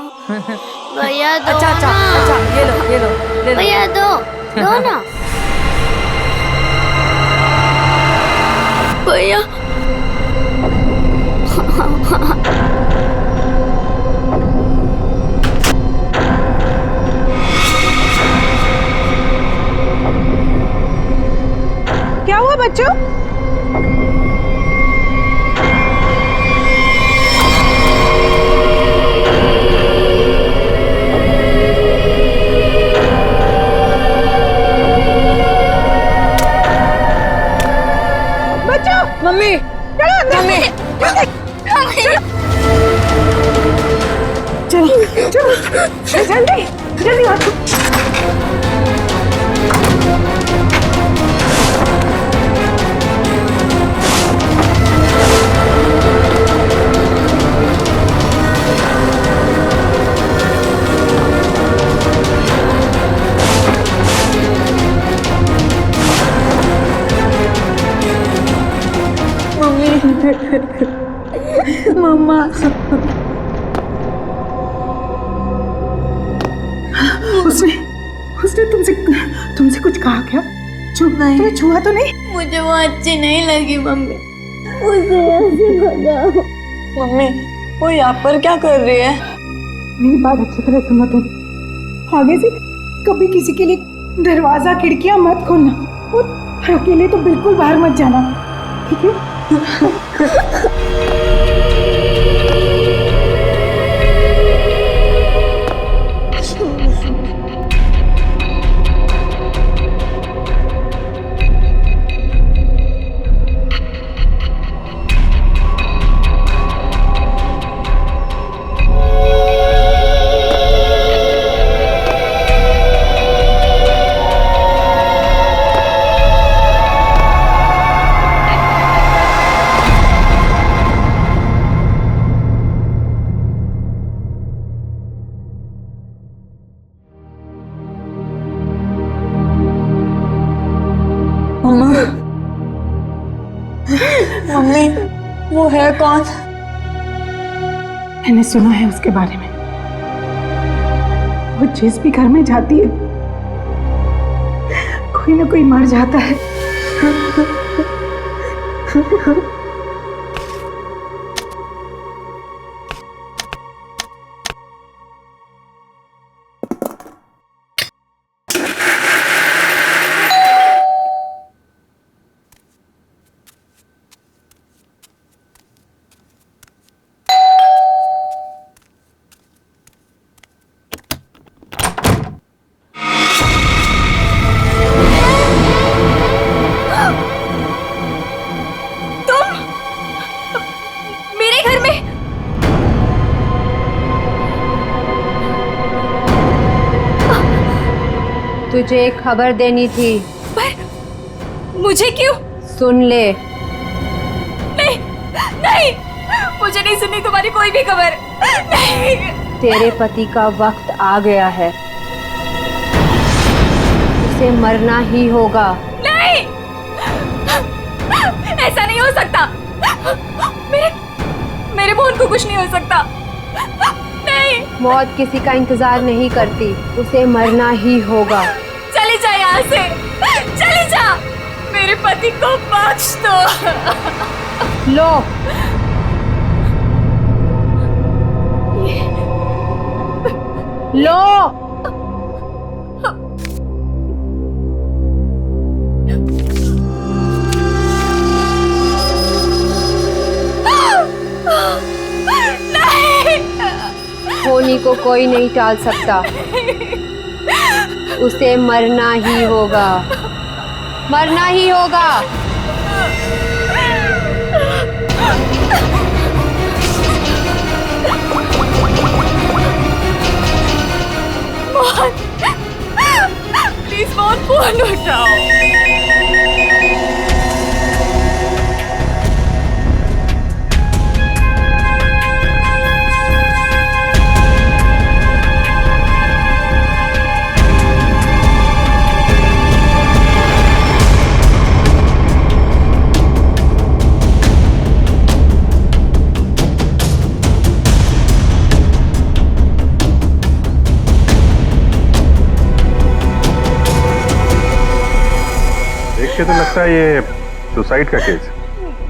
भैया दो अच्छा अच्छा ना। अच्छा, ये लो ले लो। भैया दो दो ना। भैया क्या हुआ बच्चों? बच्चों, मम्मी चलो अंदर। मम्मी चलो चलो जल्दी जल्दी आओ। मम्मा उसने उसने तुमसे कुछ कहा क्या? तुम्हें छुआ तो नहीं? मुझे वो अच्छी नहीं लगी मम्मी, उसे ऐसे भगाओ। मम्मी वो यहाँ पर क्या कर रही है? मेरी बात अच्छी तरह सुनो तुम। आगे से कभी किसी के लिए दरवाजा खिड़कियां मत खोलना और अकेले तो बिल्कुल बाहर मत जाना, ठीक है? मम्मी वो है कौन? मैंने सुना है उसके बारे में। वो जिस भी घर में जाती है कोई ना कोई मर जाता है। मेरे घर में? तुझे एक खबर देनी थी। पर मुझे क्यों? सुन ले। नहीं नहीं, मुझे नहीं सुननी तुम्हारी कोई भी खबर। नहीं। तेरे पति का वक्त आ गया है, उसे मरना ही होगा। नहीं, ऐसा नहीं हो सकता। मेरे मोहन को कुछ नहीं हो सकता। नहीं। मौत किसी का इंतजार नहीं करती, उसे मरना ही होगा। चली जा यहाँ से, चली जा। मेरे पति को बख्श दो। लो। लो। होनी को कोई नहीं टाल सकता, उसे मरना ही होगा, मरना ही होगा। मोहन, प्लीज मोहन, फोन उठाओ। के तो लगता है ये सुसाइड का केस है।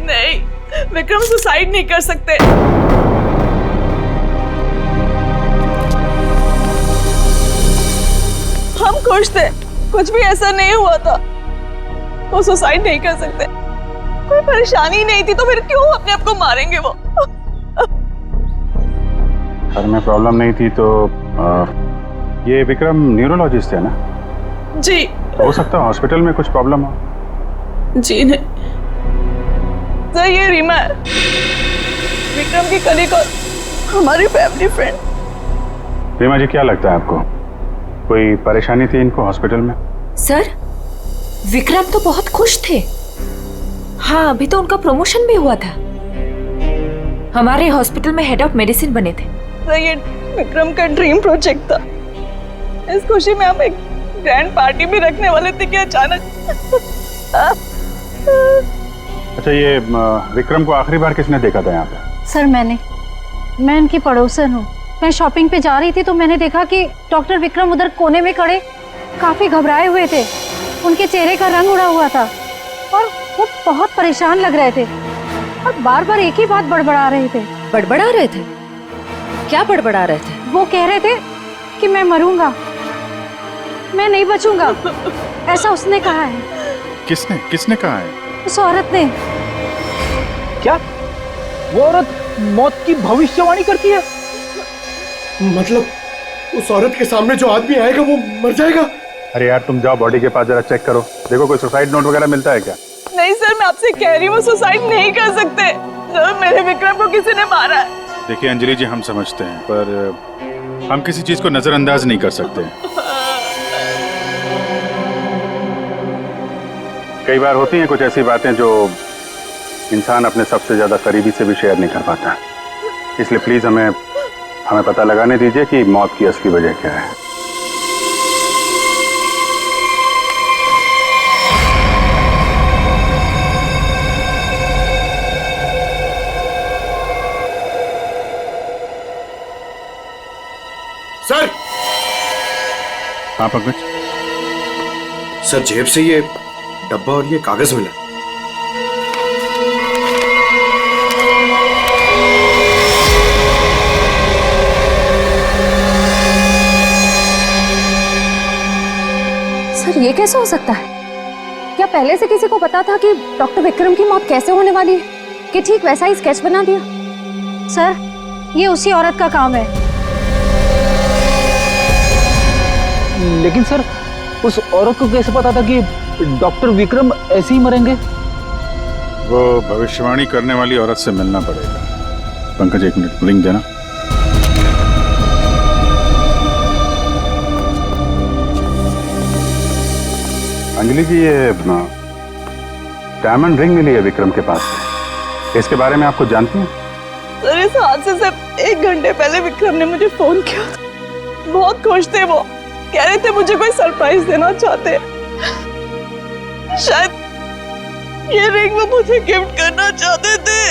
नहीं, विक्रम सुसाइड नहीं कर सकते। हम खुश थे, कुछ भी ऐसा नहीं हुआ था। वो सुसाइड नहीं कर सकते, कोई परेशानी नहीं थी तो फिर क्यों अपने आप को मारेंगे वो? सर में प्रॉब्लम नहीं थी तो ये विक्रम न्यूरोलॉजिस्ट है ना? जी। हो सकता है हॉस्पिटल में कुछ प्रॉब्लम हो। जी नहीं सर, ये रीमा है, विक्रम की कलीग और हमारी फैमिली फ्रेंड। रीमा जी, क्या लगता है आपको कोई परेशानी थी इनको हॉस्पिटल में? सर, विक्रम तो बहुत खुश थे। हाँ, अभी तो उनका प्रमोशन भी हुआ था, हमारे हॉस्पिटल में हेड ऑफ मेडिसिन बने थे। सर, ये विक्रम का ड्रीम प्रोजेक्ट था। इस खुशी में हम एक ग्रैंड पार्टी भी रखने वाले थे कि अचानक। अच्छा, ये विक्रम को आखिरी बार किसने देखा था यहाँ पे? सर मैं इनकी पड़ोसन हूँ। मैं शॉपिंग पे जा रही थी तो मैंने देखा कि डॉक्टर विक्रम उधर कोने में खड़े काफी घबराए हुए थे। उनके चेहरे का रंग उड़ा हुआ था और वो बहुत परेशान लग रहे थे और बार बार एक ही बात बड़बड़ा रहे थे। बड़बड़ा रहे थे? क्या बड़बड़ा रहे थे? वो कह रहे थे कि मैं मरूंगा, मैं नहीं बचूंगा, ऐसा उसने कहा है। किसने कहा है? उस औरत ने। क्या वो औरत मौत की भविष्यवाणी करती है? मतलब उस औरत के सामने जो आदमी आएगा वो मर जाएगा? अरे यार, तुम जाओ बॉडी के पास जरा चेक करो, देखो कोई सुसाइड नोट वगैरह मिलता है क्या? नहीं सर, मैं आपसे कह रही हूँ, वो सुसाइड नहीं कर सकते। सर, मेरे विक्रम को किसी ने मारा है। देखिए अंजलि जी, हम समझते हैं पर हम किसी चीज को नजरअंदाज नहीं कर सकते। कई बार होती हैं कुछ ऐसी बातें जो इंसान अपने सबसे ज्यादा करीबी से भी शेयर नहीं कर पाता। इसलिए प्लीज हमें पता लगाने दीजिए कि मौत की असली वजह क्या है। सर! हाँ पंकज? सर, जेब से ये डब्बा और ये कागज मिला। सर, ये कैसे हो सकता है? क्या पहले से किसी को पता था कि डॉक्टर विक्रम की मौत कैसे होने वाली है कि ठीक वैसा ही स्केच बना दिया? सर, ये उसी औरत का काम है। लेकिन सर, उस औरत को कैसे पता था कि डॉक्टर विक्रम ऐसे ही मरेंगे? वो भविष्यवाणी करने वाली औरत से मिलना पड़ेगा। पंकज, एक मिनट, लिंक देना। अंजलि जी, ये डायमंड रिंग मिली है विक्रम के पास से, इसके बारे में आप कुछ जानती हैं? सर, इस हादसे से 1 घंटे पहले विक्रम ने मुझे फोन किया था। बहुत खुश थे वो, कह रहे थे मुझे कोई सरप्राइज देना चाहते। शायद ये रिंग वो मुझे गिफ्ट करना चाहते थे।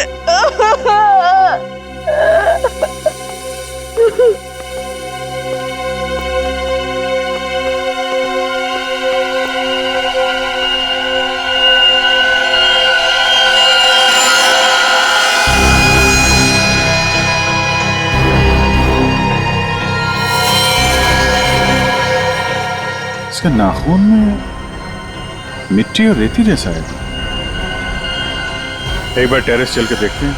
इसका नाखून में मिट्टी और रेती जैसा है। एक बार टेरेस चल के देखते हैं।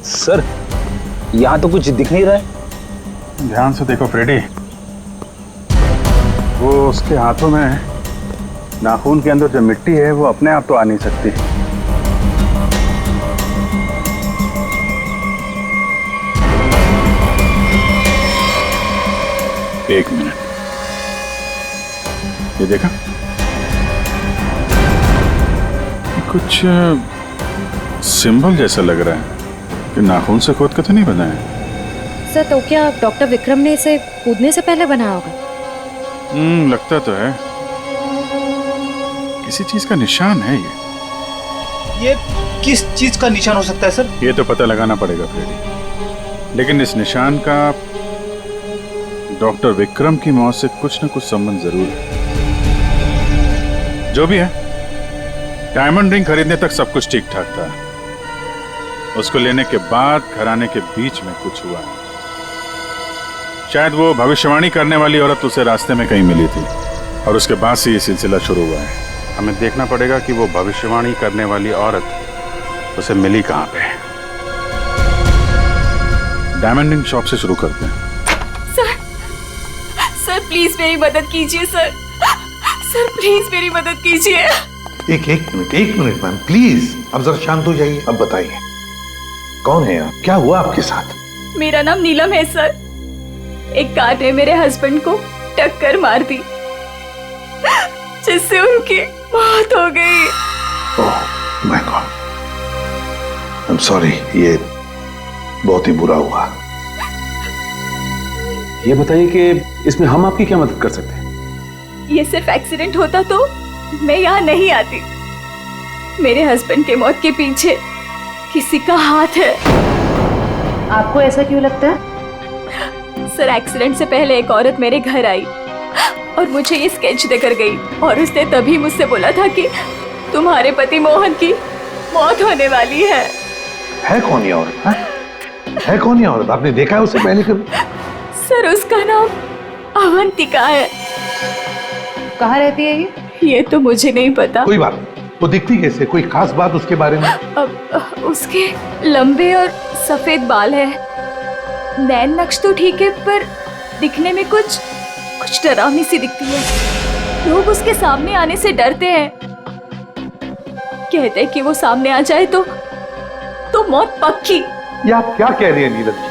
सर, यहाँ तो कुछ दिख नहीं रहा है। ध्यान से देखो फ्रेडी, वो उसके हाथों में नाखून के अंदर जो मिट्टी है वो अपने आप तो आ नहीं सकती। एक मिनट, ये देखा? कुछ सिंबल जैसा लग रहा है कि नाखून से खोद के तो नहीं बना है। सर, तो क्या डॉक्टर विक्रम ने इसे कूदने से पहले बनाया होगा? लगता तो है, किसी चीज का निशान है ये। ये किस चीज का निशान हो सकता है सर? ये तो पता लगाना पड़ेगा फ्रेडी, लेकिन इस निशान का डॉक्टर विक्रम की मौत से कुछ न कुछ संबंध जरूर है। जो भी है, डायमंड रिंग खरीदने तक सब कुछ ठीक ठाक था। उसको लेने के बाद घराने के बीच में कुछ हुआ। शायद वो भविष्यवाणी करने वाली औरत उसे रास्ते में कहीं मिली थी और उसके बाद से ये सिलसिला शुरू हुआ है। हमें देखना पड़ेगा कि वो भविष्यवाणी करने वाली औरत उसे मिली कहां पे। डायमंड रिंग शॉप से शुरू करते हैं। सर प्लीज मेरी मदद कीजिए सर। सर प्लीज मेरी मदद कीजिए। एक मिनट मैम प्लीज, अब जरा शांत हो जाइए। अब बताइए कौन है आप, क्या हुआ आपके साथ? मेरा नाम नीलम है सर। एक कार ने मेरे हस्बैंड को टक्कर मार दी जिससे उनकी मौत हो गई। Oh my God, I am sorry, ये बहुत ही बुरा हुआ। ये बताइए कि इसमें हम आपकी क्या मदद कर सकते हैं? ये सिर्फ एक्सीडेंट होता तो मैं यहाँ नहीं आती। मेरे हस्बैंड के मौत के पीछे किसी का हाथ है। आपको ऐसा क्यों लगता है? सर एक्सीडेंट से पहले एक औरत मेरे घर आई और मुझे ये स्केच देकर गई और उसने तभी मुझसे बोला था कि तुम्हारे पति मोहन की मौत होने वाली है। है कौन ये औरत? है कौन ये औरत? आपने देखा है उसे पहले कभी? सर उसका नाम अवंतिका है। कहाँ रहती है ये? ये तो मुझे नहीं पता। कोई बात नहीं, वो दिखती कैसे? कोई खास बात उसके बारे में? अब उसके लंबे और सफेद बाल है। नैन नक्श तो ठीक है पर दिखने में कुछ डरावनी सी दिखती है। लोग उसके सामने आने से डरते हैं। कहते हैं कि वो सामने आ जाए तो मौत पक्की। ये आप क्या कह रही हैं नीलम जी?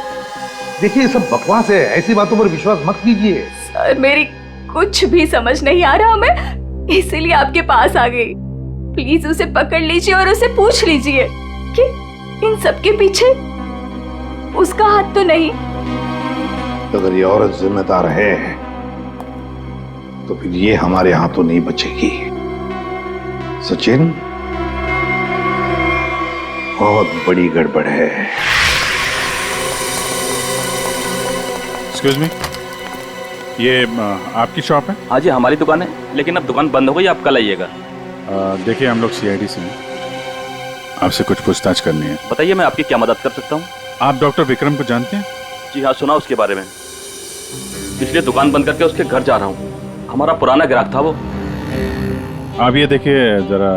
देखिए ये सब बकवास है, ऐसी बातों पर विश्वास मत कीजिए। सर मेरी कुछ भी समझ नहीं आ रहा, मैं इसीलिए आपके पास आ गई। प्लीज उसे पकड़ लीजिए और उसे पूछ लीजिए कि इन सब के पीछे उसका हाथ तो नहीं। अगर ये औरत जिम्मेदार है तो फिर ये हमारे हाथों नहीं बचेगी। सचिन, बहुत बड़ी गड़बड़ है। एक्सक्यूज मी, ये आपकी शॉप है? हाँ जी हमारी दुकान है, लेकिन अब दुकान बंद हो गई, आप कल आइएगा। देखिए हम लोग सीआईडी से हैं, आपसे कुछ पूछताछ करनी है। बताइए मैं आपकी क्या मदद कर सकता हूँ? आप डॉक्टर विक्रम को जानते हैं? जी हाँ, सुना उसके बारे में, इसलिए दुकान बंद करके उसके घर जा रहा हूँ। हमारा पुराना ग्राहक था वो। आप ये देखिए जरा,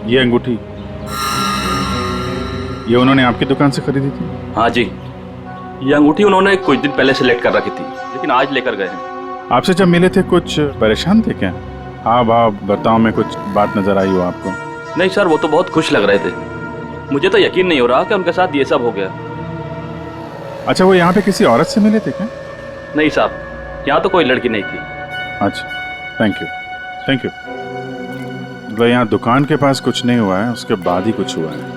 ये अंगूठी ये उन्होंने आपकी दुकान से खरीदी थी? हाँ जी, ये अंगूठी उन्होंने कुछ दिन पहले सेलेक्ट कर रखी थी, लेकिन आज लेकर गए हैं। आपसे जब मिले थे कुछ परेशान थे क्या? हाँ भाव बर्ताव में कुछ बात नजर आई हो आपको? नहीं सर, वो तो बहुत खुश लग रहे थे। मुझे तो यकीन नहीं हो रहा कि उनके साथ ये सब हो गया। अच्छा, वो यहाँ पे किसी औरत से मिले थे क्या? नहीं साहब, यहाँ तो कोई लड़की नहीं थी। अच्छा, थैंक यू। मतलब यहाँ दुकान के पास कुछ नहीं हुआ है, उसके बाद ही कुछ हुआ है।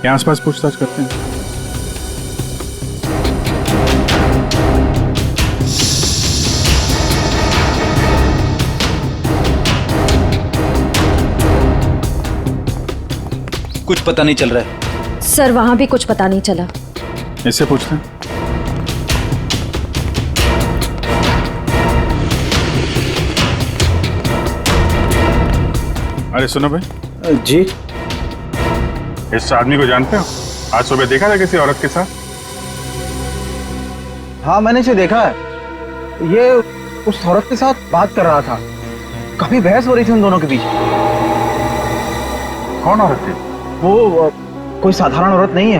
यहाँ आसपास पूछताछ करते हैं। कुछ पता नहीं चल रहा है सर, वहाँ भी कुछ पता नहीं चला। इससे पूछते हैं। अरे सुनो भाई। जी? इस आदमी को जानते हो? आज सुबह देखा था किसी औरत के साथ? हाँ मैंने इसे देखा है। ये उस औरत के साथ बात कर रहा था, काफी बहस हो रही थी उन दोनों के बीच। कौन औरत थी? वो कोई साधारण औरत नहीं है।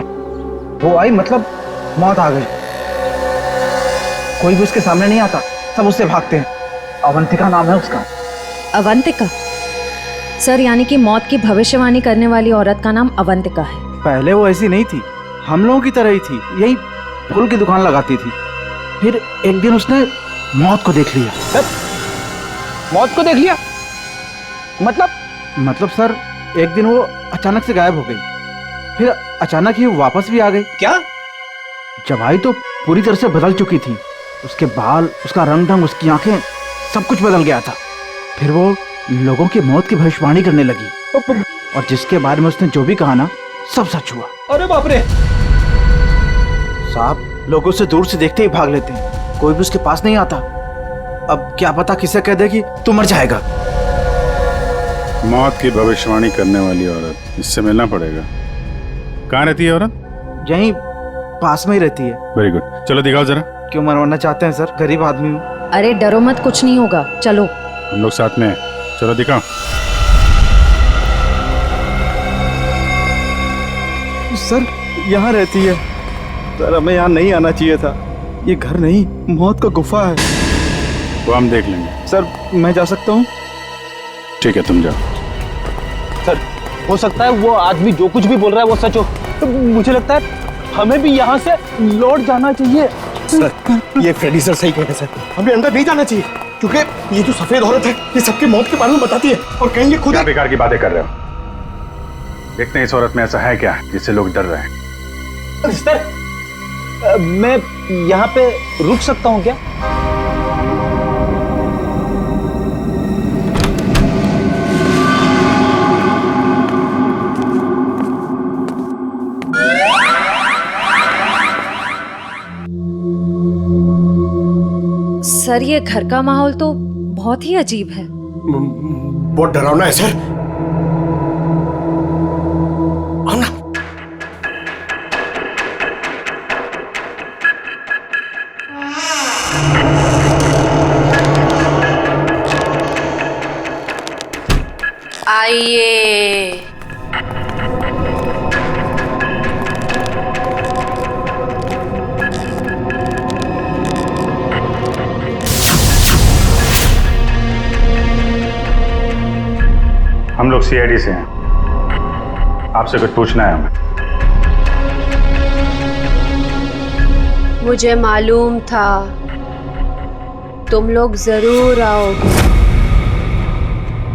वो आई मतलब मौत आ गई। कोई भी उसके सामने नहीं आता, सब उससे भागते हैं। अवंतिका नाम है उसका। अवंतिका? सर यानी कि मौत की भविष्यवाणी करने वाली औरत का नाम अवंतिका है। पहले वो ऐसी नहीं थी, हम लोगों की तरह ही थी, यही फूल की दुकान लगाती थी। फिर एक दिन उसने मौत को देख लिया। मौत को देख लिया? मतलब सर एक दिन वो अचानक से गायब हो गई, फिर अचानक ही वापस भी आ गई। क्या? जब आई तो पूरी तरह से बदल चुकी थी। उसके बाल, उसका रंग ढंग, उसकी आंखें, सब कुछ बदल गया था। फिर वो लोगों की मौत की भविष्यवाणी करने लगी। और जिसके बारे में उसने जो भी कहा ना, सब सच हुआ। अरे बाप रे! साहब, लोग उसे दूर से देखते ही भाग लेते हैं, कोई भी उसके पास नहीं आता। अब क्या पता किसे कह दे कि तू मर जाएगा। मौत की भविष्यवाणी करने वाली औरत, इससे मिलना पड़ेगा। कहाँ रहती है औरत? यहीं पास में ही रहती है। वेरी गुड, चलो दिखाओ जरा। क्यों मरवाना चाहते हैं सर? गरीब आदमी हूँ। अरे डरो मत, कुछ नहीं होगा, चलो। हम लोग साथ में हैं, चलो दिखाओ। सर यहाँ रहती है। सर हमें यहाँ नहीं आना चाहिए था, ये घर नहीं, मौत का गुफा है। वो हम देख लेंगे। सर मैं जा सकता हूँ? ठीक है, तुम जाओ। सर, हो सकता है वो आदमी जो कुछ भी बोल रहा है वो सच हो। तो मुझे लगता है हमें भी यहाँ से लौट जाना चाहिए। सर, ये फ्रेडी सर सही कहते हैं सर, हमें अंदर नहीं जाना चाहिए, क्योंकि ये जो सफेद औरत है ये सबके मौत के बारे में बताती है और कहेंगे खुद। क्या बेकार की बातें कर रहे हो? देखते हैं इस औरत में ऐसा है क्या जिससे लोग डर रहे हैं। सर, मैं यहाँ पे रुक सकता हूँ क्या? सर ये घर का माहौल तो बहुत ही अजीब है। बहुत डरावना है सर। आना। आइए। हम लोग सीआईडी से हैं, आपसे कुछ पूछना है हमें। मुझे मालूम था तुम लोग जरूर आओगे।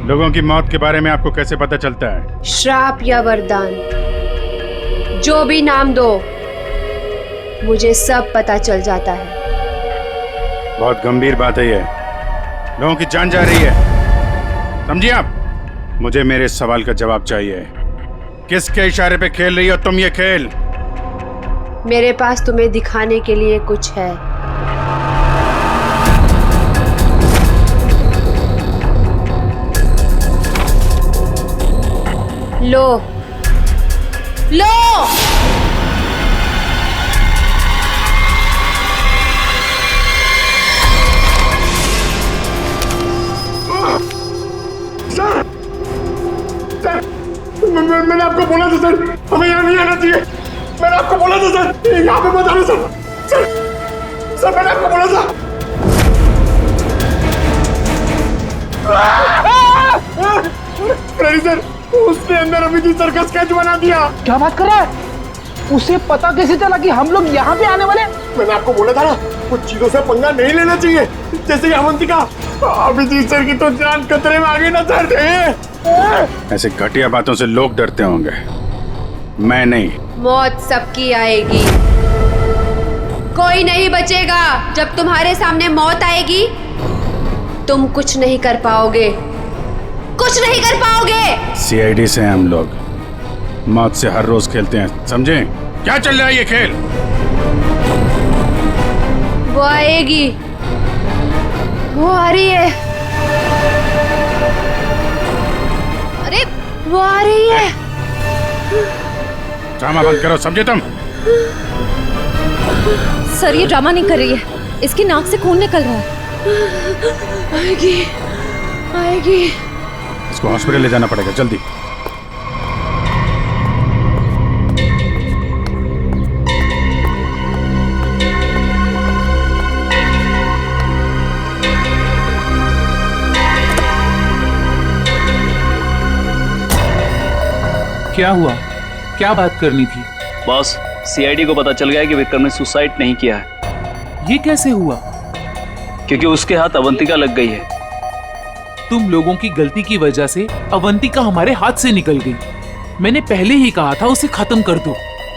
लोगों की मौत के बारे में आपको कैसे पता चलता है? श्राप या वरदान, जो भी नाम दो, मुझे सब पता चल जाता है। बहुत गंभीर बात है ये, लोगों की जान जा रही है, समझिए आप? मुझे मेरे सवाल का जवाब चाहिए। किसके इशारे पे खेल रही हो तुम ये खेल? मेरे पास तुम्हें दिखाने के लिए कुछ है। लो लो। मैंने आपको बोला था सर, हमें यहाँ नहीं आना चाहिए। मैंने आपको बोला था सर, यहाँ पे मत आना सर। सर मैंने आपको बोला था। फ्रेडी सर, उसने अंदर अभी सर का स्केच बना दिया। क्या बात कर रहा है? उसे पता कैसे चला कि हम लोग यहाँ पे आने वाले? मैंने आपको बोला था ना, कुछ चीजों से पंगा नहीं लेना चाहिए, जैसे अवंतिका। अभिजीत सर की तो जान खतरे में आ गई ना सर। ऐसे घटिया बातों से लोग डरते होंगे, मैं नहीं। मौत सबकी आएगी, कोई नहीं बचेगा। जब तुम्हारे सामने मौत आएगी तुम कुछ नहीं कर पाओगे, कुछ नहीं कर पाओगे। सीआईडी से हैं हम लोग, मौत से हर रोज खेलते हैं, समझे? क्या चल रहा है ये खेल? वो आएगी, वो आ रही है। अरे वो आ रही है। ड्रामा बंद करो, समझे तुम? सर ये ड्रामा नहीं कर रही है, इसकी नाक से खून निकल रहा है। आएगी आएगी। इसको हॉस्पिटल ले जाना पड़ेगा, जल्दी। क्या हुआ? क्या बात करनी थी? बॉस, सीआईडी को पता चल गया कि विक्रम ने सुसाइड नहीं किया है। ये कैसे हुआ? क्योंकि उसके हाथ अवंतिका लग गई है। तुम लोगों की गलती की वजह से अवंतिका हमारे हाथ से निकल गई। मैंने पहले ही कहा था उसे खत्म कर दो।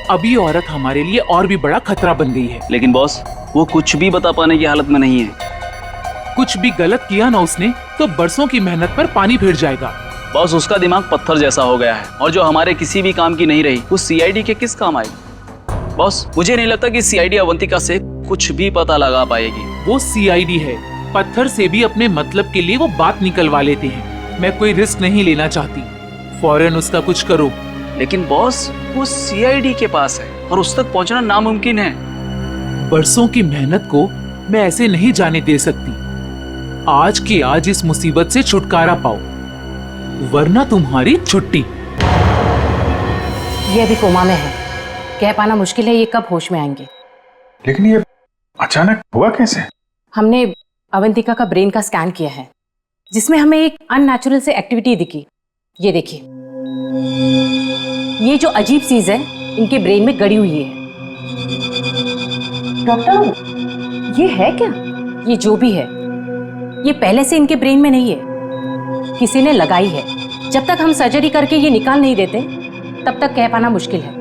अब ये औरत हमारे लिए और भी बड़ा खतरा बन गई है। लेकिन बॉस, वो कुछ भी बता पाने की हालत में नहीं है। कुछ भी गलत किया ना उसने तो बरसों की मेहनत पर पानी फिर जाएगा। बॉस उसका दिमाग पत्थर जैसा हो गया है और जो हमारे किसी भी काम की नहीं रही वो सीआईडी के किस काम आएगी। बॉस मुझे नहीं लगता कि सीआईडी अवंतिका से कुछ भी पता लगा पाएगी। वो सीआईडी है, पत्थर से भी अपने मतलब के लिए वो बात निकलवा लेते हैं। मैं कोई रिस्क नहीं लेना चाहती, फौरन उसका कुछ करो। लेकिन बॉस वो सीआईडी के पास है और उस तक पहुंचना नामुमकिन है। बरसों की मेहनत को मैं ऐसे नहीं जाने दे सकती। आज के आज इस मुसीबत से छुटकारा पाओ, वरना तुम्हारी छुट्टी। ये अभी कोमा में है, कह पाना मुश्किल है ये कब होश में आएंगे। लेकिन ये अचानक हुआ कैसे? हमने अवंतिका का ब्रेन का स्कैन किया है, जिसमें हमें एक अननेचुरल से एक्टिविटी दिखी। ये देखिए, ये जो अजीब चीज है इनके ब्रेन में गड़ी हुई है। डॉक्टर ये है क्या? ये जो भी है ये पहले से इनके ब्रेन में नहीं है, किसी ने लगाई है। जब तक हम सर्जरी करके ये निकाल नहीं देते तब तक कह पाना मुश्किल है।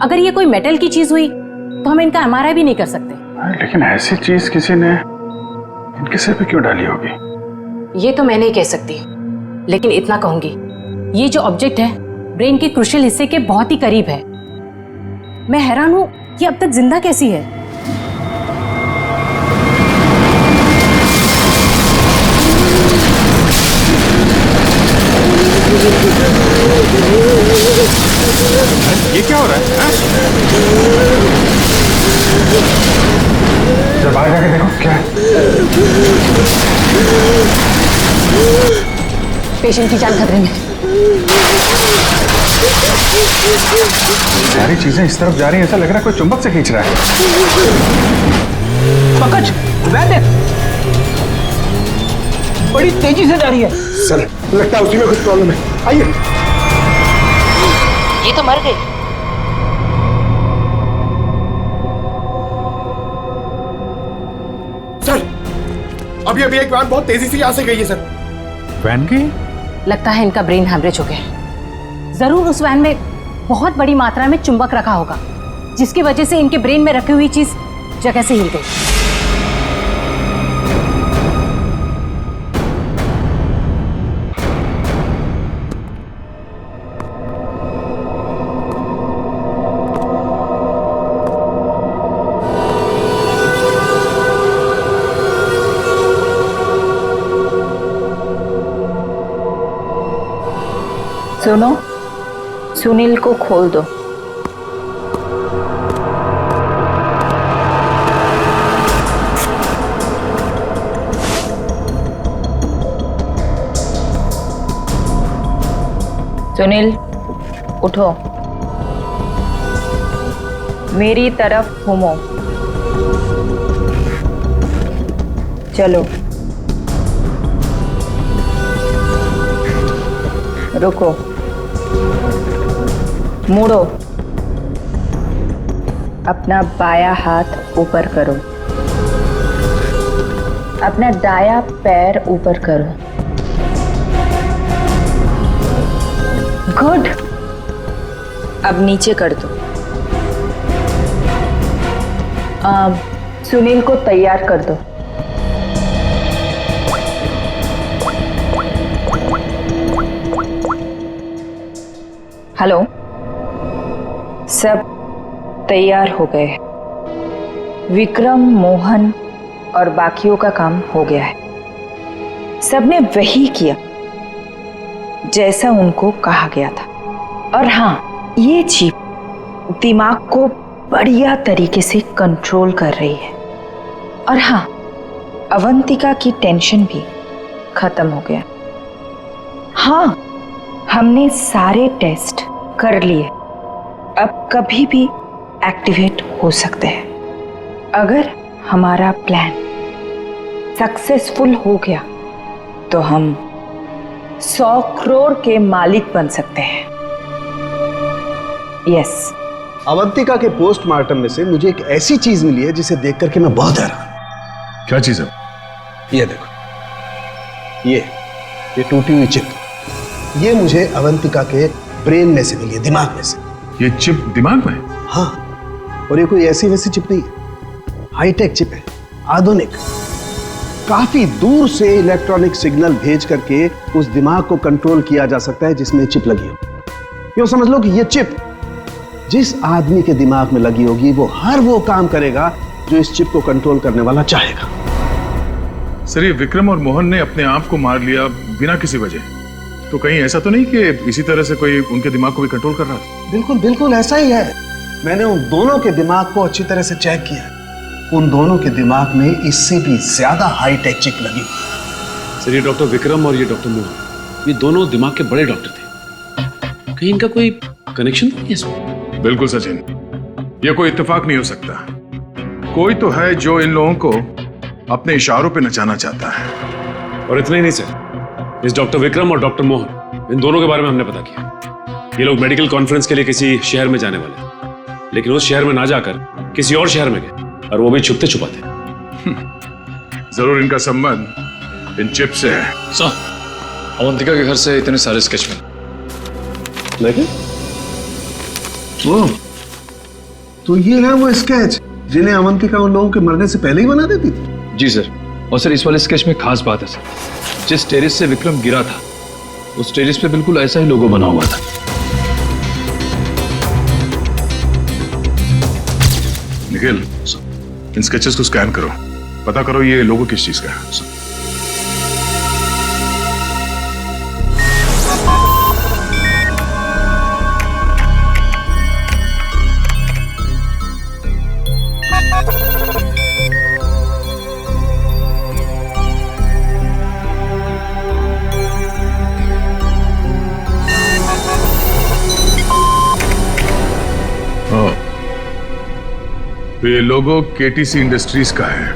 अगर ये कोई मेटल की चीज हुई तो हम इनका एमआरआई भी नहीं कर सकते। लेकिन ऐसी चीज किसी ने इनके सिर पे क्यों डाली होगी? ये तो मैं नहीं कह सकती, लेकिन इतना कहूंगी, ये जो ऑब्जेक्ट है ब्रेन के क्रूशियल हिस्से के बहुत ही करीब है। मैं हैरान हूं कि अब तक जिंदा कैसी है। ये क्या हो रहा है? जब बाहर जाके देखो क्या है। पेशेंट की जान खतरे में। सारी चीजें इस तरफ जा रही हैं, ऐसा लग रहा है कोई चुंबक से खींच रहा है। पंकज, वैद्य बड़ी तेजी से जा रही है। सर लगता है उसी में कुछ प्रॉब्लम है। आइए। ये तो मर गई। सर अभी एक वैन बहुत तेजी से यहाँ से गई है सर। वैन गई? लगता है इनका ब्रेन हैमरेज हो गया। जरूर उस वैन में बहुत बड़ी मात्रा में चुंबक रखा होगा, जिसकी वजह से इनके ब्रेन में रखी हुई चीज जगह से हिल गई। सुनो, सुनील को खोल दो। सुनील उठो, मेरी तरफ घूमो। चलो रुको, मुड़ो, अपना बायां हाथ ऊपर करो, अपना दायां पैर ऊपर करो। गुड, अब नीचे कर दो। सुनील को तैयार कर दो। हेलो, सब तैयार हो गए। विक्रम, मोहन और बाकियों का काम हो गया है। सबने वही किया जैसा उनको कहा गया था। और हाँ, ये चिप दिमाग को बढ़िया तरीके से कंट्रोल कर रही है। और हाँ, अवंतिका की टेंशन भी खत्म हो गया। हाँ, हमने सारे टेस्ट कर लिए, अब कभी भी एक्टिवेट हो सकते हैं। अगर हमारा प्लान सक्सेसफुल हो गया तो हम 100 करोड़ के मालिक बन सकते हैं। यस। अवंतिका के पोस्टमार्टम में से मुझे एक ऐसी चीज मिली है जिसे देख करके मैं बहुत हैरान। क्या चीज है? ये देखो, ये टूटी हुई चिप, ये मुझे अवंतिका के ब्रेन में से मिली है, दिमाग में से। ये चिप दिमाग में? हाँ, और ये कोई ऐसी वैसी चिप नहीं है, हाईटेक चिप है, आधुनिक। काफी दूर से इलेक्ट्रॉनिक सिग्नल भेज करके उस दिमाग को कंट्रोल किया जा सकता है जिसमें चिप लगी हो। यूं समझ लो कि ये चिप जिस आदमी के दिमाग में लगी होगी वो हर वो काम करेगा जो इस चिप को कंट्रोल करने वाला चाहेगा। सर, ये विक्रम और मोहन ने अपने आप को मार लिया बिना किसी वजह, तो कहीं ऐसा तो नहीं कि इसी तरह से कोई उनके दिमाग को भी कंट्रोल कर रहा था? बिल्कुल बिल्कुल ऐसा ही है। मैंने उन दोनों के दिमाग को अच्छी तरह से चेक किया। उन दोनों के दिमाग में इससे भी ज्यादा हाईटेक चिप लगी हुई है। सर, ये डॉक्टर विक्रम और ये डॉक्टर मोहन, ये दोनों दिमाग के बड़े डॉक्टर थे। कहीं इनका कोई कनेक्शन तो नहीं है इसमें? बिल्कुल सचिन, ये कोई इत्तेफाक नहीं हो सकता। कोई तो है जो इन लोगों को अपने इशारों पे नचाना चाहता है। और इतना ही नहीं सर, इस डॉक्टर विक्रम और डॉक्टर मोहन, इन दोनों के बारे में हमने पता किया। ये लोग मेडिकल कॉन्फ्रेंस के लिए किसी शहर में जाने वाले, लेकिन उस शहर में ना जाकर किसी और शहर में गए, और वो भी छुपते छुपाते। जरूर इनका संबंध इन चिप से है। सर, अवंतिका के घर से इतने सारे स्केच लेकिन वो तो ये है वो स्केच जिन्हें अवंतिका उन लोगों के मरने से पहले ही बना देती थी। जी सर, और सर इस वाले स्केच में खास बात है सर, जिस टेरेस से विक्रम गिरा था उस टेरेस पे बिल्कुल ऐसा ही लोगो बना हुआ था। निखिल, इन स्केचेस को स्कैन करो, पता करो ये लोगो किस चीज का है। तो ये लोगो केटीसी इंडस्ट्रीज का है।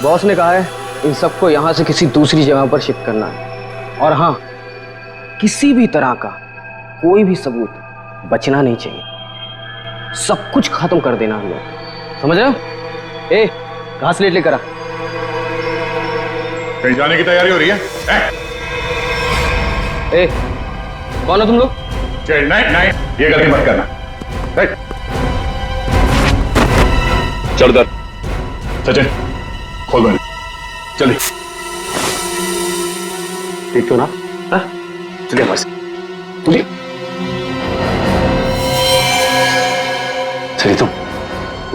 बॉस ने कहा है इन सबको यहां से किसी दूसरी जगह पर शिफ्ट करना है, और हाँ, किसी भी तरह का कोई भी सबूत बचना नहीं चाहिए। सब कुछ खत्म कर देना हम लोग, समझ रहे हो? ए, घास लेट लेकर आ। कहीं जाने की तैयारी हो रही है? ए, कौन हो तुम लोग? नहीं, ये गलती मत करना। चल उधर, सचिन खोल दो, चलिए। ठीक तो ना? चलिए बस, चलिए। चलिए, तुम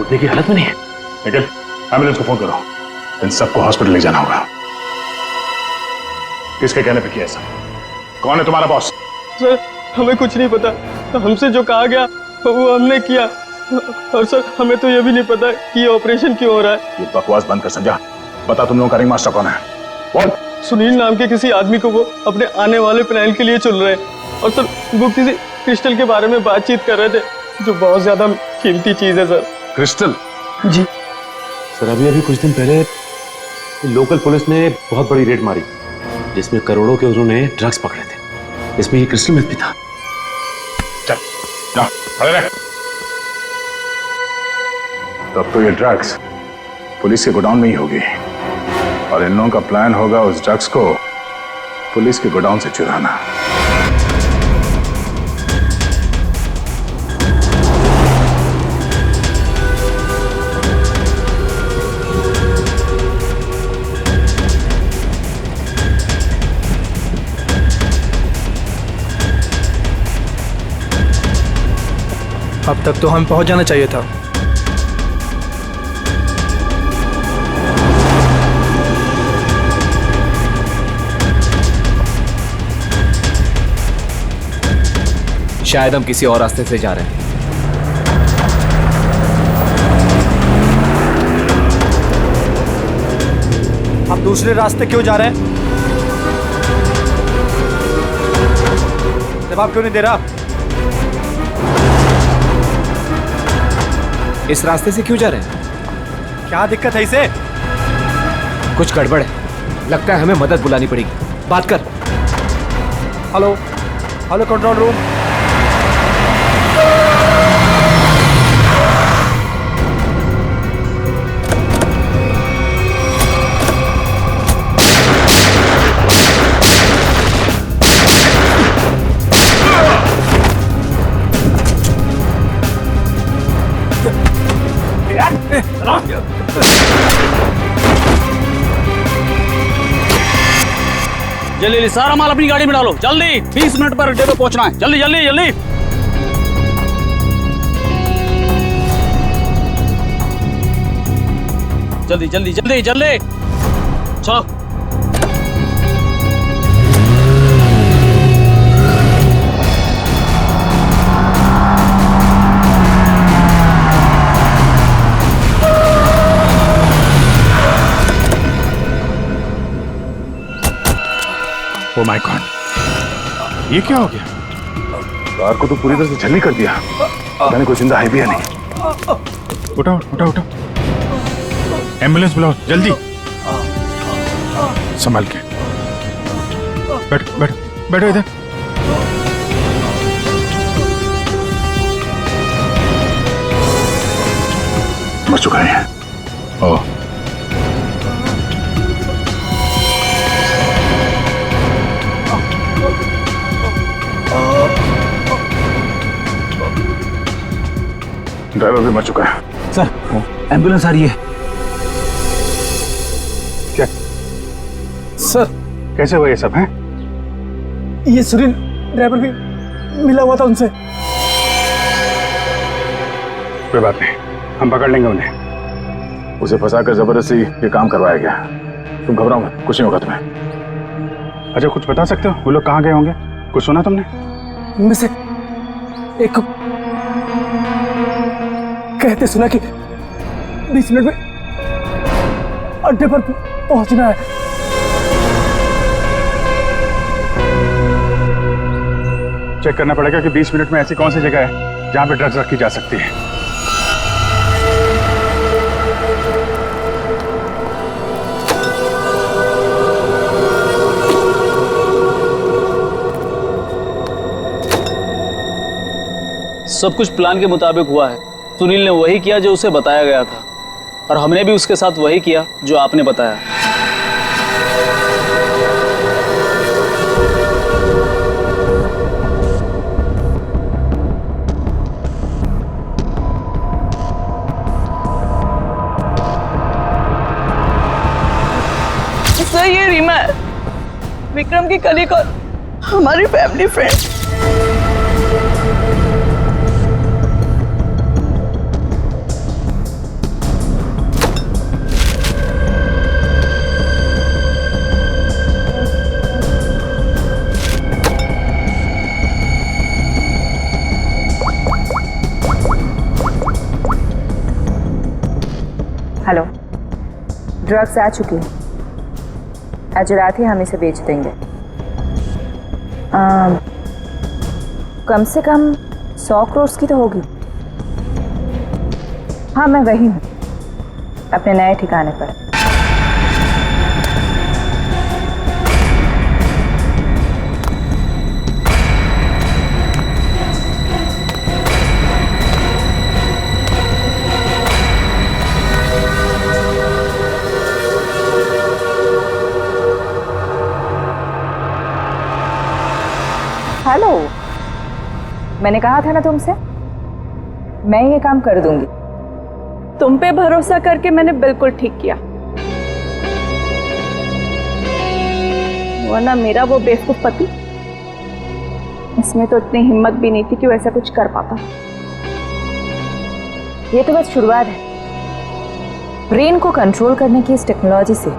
उठने की हालत में नहीं है। निखिल, एम्बुलेंस को फोन करो, इन सबको हॉस्पिटल ले जाना होगा। किसके कहने पे किया ऐसा? कौन है तुम्हारा बॉस? सर, हमें कुछ नहीं पता। हमसे जो कहा गया वो हमने किया, और सर हमें तो ये भी नहीं पता कि ये ऑपरेशन क्यों हो रहा है। ये बकवास बंद कर, समझा? बता तुम लोगों का रिंग मास्टर कौन है? बोल। सुनील नाम के किसी आदमी को वो अपने आने वाले प्लान के लिए चुन रहे हैं, और सर वो किसी क्रिस्टल के बारे में बातचीत कर रहे थे, जो बहुत ज्यादा कीमती चीज है सर। क्रिस्टल? जी सर, अभी कुछ दिन पहले लोकल पुलिस ने बहुत बड़ी रेड मारी, जिसमें करोड़ों के उन्होंने ड्रग्स पकड़े थे। इसमें ये क्रिस्टल मेथ भी था। चल, जा, खड़े रह। तब तो ये ड्रग्स पुलिस के गोडाउन में ही होगी, और इन लोगों का प्लान होगा उस ड्रग्स को पुलिस के गोडाउन से चुराना। अब तक तो हम पहुंच जाना चाहिए था। शायद हम किसी और रास्ते से जा रहे हैं। आप दूसरे रास्ते क्यों जा रहे हैं? जवाब क्यों नहीं दे रहा? इस रास्ते से क्यों जा रहे हैं? क्या दिक्कत है इसे? कुछ गड़बड़ है, लगता है हमें मदद बुलानी पड़ेगी। बात कर। Hello, hello control room. जल्दी जल्दी सारा माल अपनी गाड़ी में डालो, जल्दी 20 मिनट पर अड्डे पे पहुंचना है, जल्दी जल्दी जल्दी। जल्दी जल्दी जल्दी जल्दी चलो। ओ माय गॉड, ये क्या हो गया? कार को तो पूरी तरह से छलनी कर दिया, पता नहीं कोई जिंदा है भी या नहीं। उठाओ उठाओ उठाओ, एम्बुलेंस बुलाओ जल्दी। संभाल के बैठो बैठो बैठो इधर। मर चुका है। ओह, ड्राइवर भी मर चुका है। सर, एम्बुलेंस आ रही है। क्या सर, कैसे हुआ ये सब है? ये सुनील ड्राइवर भी मिला हुआ था उनसे। कोई बात नहीं, हम पकड़ लेंगे उन्हें। उसे फंसाकर जबरदस्ती ये काम करवाया गया। तुम घबराओ मत, कुछ नहीं होगा तुम्हें। अच्छा, कुछ बता सकते हो वो लोग कहाँ गए होंगे? कुछ सुना तुमने? उनमें से एक कहते सुना कि 20 मिनट में अड्डे पर पहुंचना है। चेक करना पड़ेगा कि 20 मिनट में ऐसी कौन सी जगह है जहां पे ड्रग्स रखी जा सकती है। सब कुछ प्लान के मुताबिक हुआ है। सुनील ने वही किया जो उसे बताया गया था, और हमने भी उसके साथ वही किया जो आपने बताया। सर, ये रीमा है, विक्रम की कलीग और हमारी फैमिली फ्रेंड। हेलो, ड्रग्स आ चुकी है। आज रात ही हम इसे बेच देंगे। कम से कम 100 करोड़ की तो होगी। हाँ, मैं वही हूँ, अपने नए ठिकाने पर। हेलो, मैंने कहा था ना तुमसे, मैं ये काम कर दूंगी। तुम पे भरोसा करके मैंने बिल्कुल ठीक किया, वरना मेरा वो बेवकूफ पति, इसमें तो इतनी हिम्मत भी नहीं थी कि वो ऐसा कुछ कर पाता। ये तो बस शुरुआत है। ब्रेन को कंट्रोल करने की इस टेक्नोलॉजी से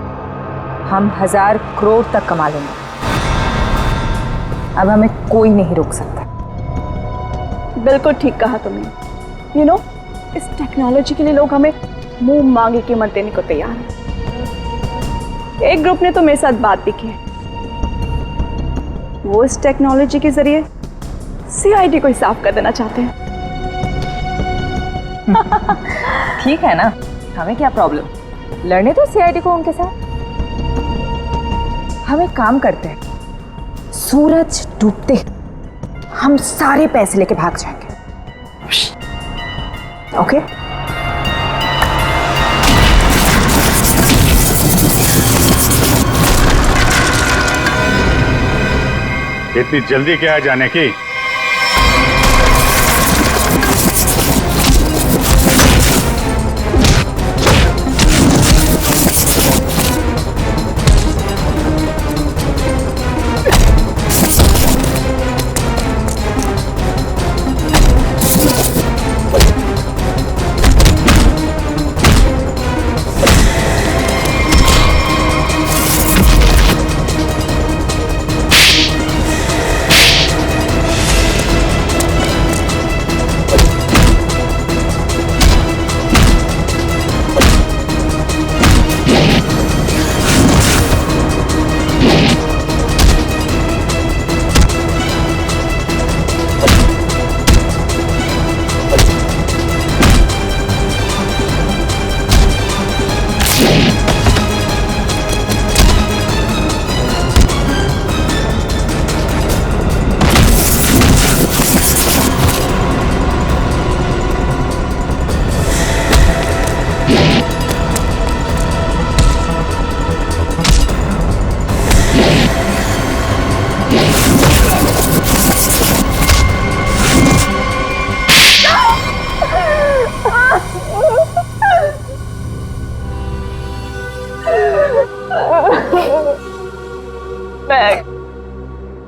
हम 1000 करोड़ तक कमा लेंगे। अब हमें कोई नहीं रोक सकता। बिल्कुल ठीक कहा तुमने। इस टेक्नोलॉजी के लिए लोग हमें मुंह मांगी कीमत देने को तैयार हैं। एक ग्रुप ने तो मेरे साथ बात भी की है, वो इस टेक्नोलॉजी के जरिए सीआईडी को ही साफ कर देना चाहते हैं। ठीक है ना, हमें क्या प्रॉब्लम, लड़ने दो सीआईडी को उनके साथ। हम एक काम करते हैं, सूरज डूबते हम सारे पैसे लेके भाग जाएंगे। ओके? इतनी जल्दी क्या है जाने की?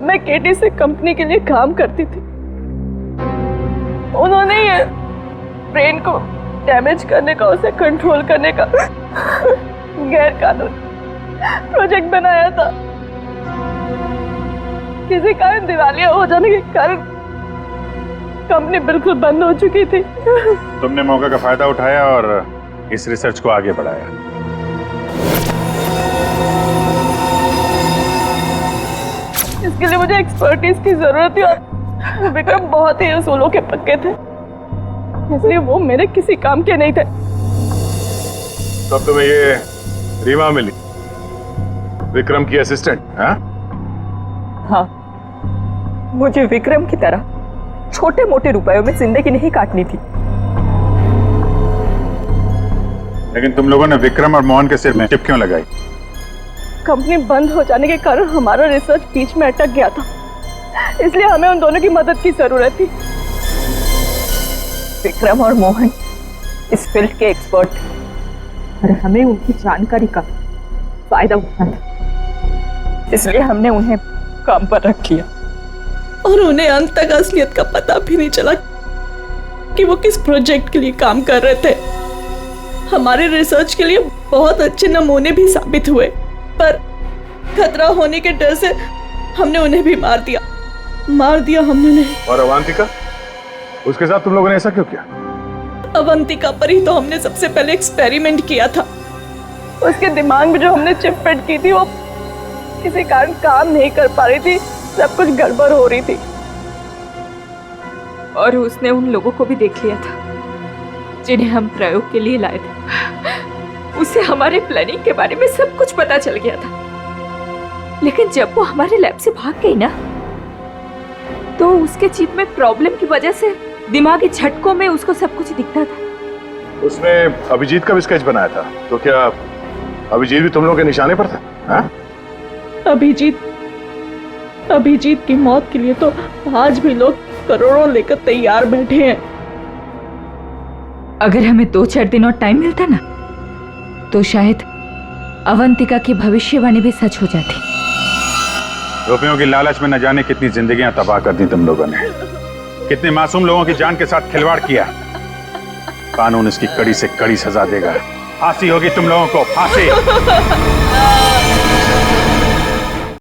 मैं केटी से कंपनी के लिए काम करती थी। उन्होंने ये ब्रेन को डैमेज करने का, उसे कंट्रोल करने का गैर कानूनी प्रोजेक्ट बनाया था। किसी कारण दिवालिया हो जाने के कारण कंपनी बिल्कुल बंद हो चुकी थी। तुमने मौके का फायदा उठाया और इस रिसर्च को आगे बढ़ाया। इसके लिए मुझे एक्सपर्टीज की जरूरत थी और विक्रम बहुत ही उसूलों के पक्के थे, इसलिए वो मेरे किसी काम के नहीं थे। तब तुम्हें ये रीमा मिली, विक्रम की असिस्टेंट? हाँ, मुझे विक्रम की तरह छोटे मोटे रुपयों में जिंदगी नहीं काटनी थी। लेकिन तुम लोगों ने विक्रम और मोहन के सिर में चिप क्यों लगाई? कंपनी बंद हो जाने के कारण हमारा रिसर्च बीच में अटक गया था, इसलिए हमें उन दोनों की मदद की जरूरत थी। विक्रम और मोहन इस फील्ड के एक्सपर्ट थे और हमें उनकी जानकारी का फायदा उठाना था, इसलिए हमने उन्हें काम पर रख लिया और उन्हें अंत तक असलियत का पता भी नहीं चला कि वो किस प्रोजेक्ट के लिए काम कर रहे थे। हमारे रिसर्च के लिए बहुत अच्छे नमूने भी साबित हुए, पर खतरा होने के डर से हमने उन्हें भी मार दिया हमने उन्हें। और अवंतिका, उसके साथ तुम लोगों ने ऐसा क्यों किया? अवंतिका पर ही तो हमने सबसे पहले एक्सपेरिमेंट किया था। उसके दिमाग में जो हमने चिप फिट की थी वो किसी कारण काम नहीं कर पा रही थी, सब कुछ गड़बड़ हो रही थी। और उसने उन लोगों को भी देख लिया था जिन्हें हम प्रयोग के लिए लाए थे। उसे हमारे प्लानिंग के बारे में सब कुछ पता चल गया था, लेकिन जब वो हमारे लैब से भाग गई ना, तो उसके चिप में प्रॉब्लम की वजह से दिमागी झटकों में उसको सब कुछ दिखता था। उसने अभिजीत का भी स्केच बनाया था, तो क्या अभिजीत भी तुम लोगों के निशाने पर था? हाँ? अभिजीत की मौत के लिए तो आज भी लोग करोड़ों लेकर तैयार बैठे हैं। अगर हमें 2-4 दिन और टाइम मिलता ना, तो शायद अवंतिका की भविष्यवाणी भी सच हो जाती। रुपयों की लालच में न जाने कितनी जिंदगियां तबाह कर दी तुम लोगों ने, कितने मासूम लोगों की जान के साथ खिलवाड़ किया। कानून इसकी कड़ी से कड़ी सजा देगा। फांसी होगी तुम लोगों को, फांसी।